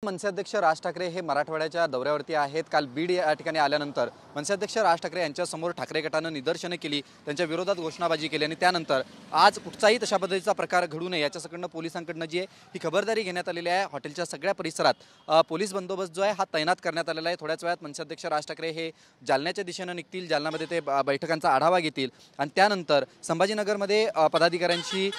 मनसे अध्यक्ष राज ठाकरे हे मराठवाड्याच्या दौऱ्यावरती आहेत। काल बीड या ठिकाणी आल्यानंतर मनसे अध्यक्ष राज ठाकरे यांच्यासमोर ठाकरे गटानं निदर्शने केली, त्यांच्या विरोधात घोषणाबाजी केली आणि त्यानंतर आज कुठचाही तशा पद्धतीचा प्रकार घडू नये याच्याकडनं पोलिसांकडनं जी आहे ही खबरदारी घेण्यात आलेली आहे। हॉटेलच्या सगळ्या परिसरात पोलीस बंदोबस्त जो आहे हा तैनात करण्यात आलेला आहे। थोड्याच वेळात मनसे अध्यक्ष राज ठाकरे हे जालन्याच्या दिशेने निघतील, जालन्यामध्ये ते बैठकांचा आढावा घेतील आणि त्यानंतर संभाजीनगरमध्ये पदाधिकाऱ्यांची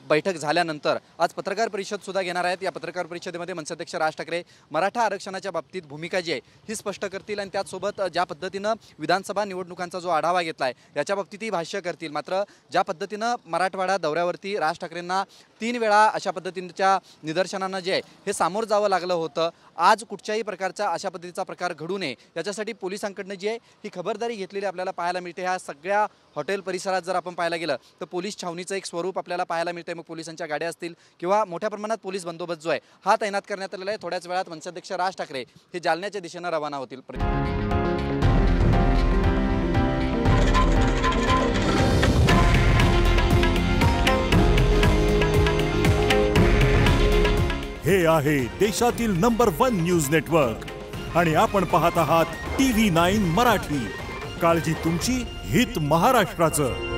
बैठक झाल्यानंतर आज पत्रकार परिषद सुद्धा घेणार आहेत। या पत्रकार परिषदेमध्ये मनसे अध्यक्ष राज ठाकरे मराठा आरक्षणाच्या बाबतीत भूमिका जी आहे ही स्पष्ट करतील आणि त्याचसोबत ज्या पद्धतीनं विधानसभा निवडणुकांचा जो आढावा घेतलाय याच्या बाबतीतही भाष्य करतील। मात्र ज्या पद्धतीनं मराठवाडा दौऱ्यावरती राज ठाकरेंना 3 वेळा अशा पद्धतीच्या निदर्शनांना जे आहे हे सामोर जावं लागलं होतं, आज कुठच्याही प्रकारचा अशा पद्धतीचा प्रकार घडू नये याच्यासाठी पोलिसांकडनं जी आहे ही खबरदारी घेतलेली आपल्याला पाहायला मिळते। ह्या सगळ्या हॉटेल परिसरात जर आपण पाहायला गेलं तर पोलीस छावणीचं एक स्वरूप आपल्याला पाहायला मिळते। मग पोलिसांच्या गाड्या असतील किंवा मोठ्या प्रमाणात पोलीस बंदोबस्त जो आहे हा तैनात करण्यात आलेला आहे। थोड्याच वेळात मनसे अध्यक्ष राज ठाकरे हे जालन्याच्या दिशेने रवाना होतील। हे आहे देशातील नंबर 1 न्यूज नेटवर्क आणि आपण पाहत आहात TV9 मराठी। काळजी तुमची, हित महाराष्ट्राचं।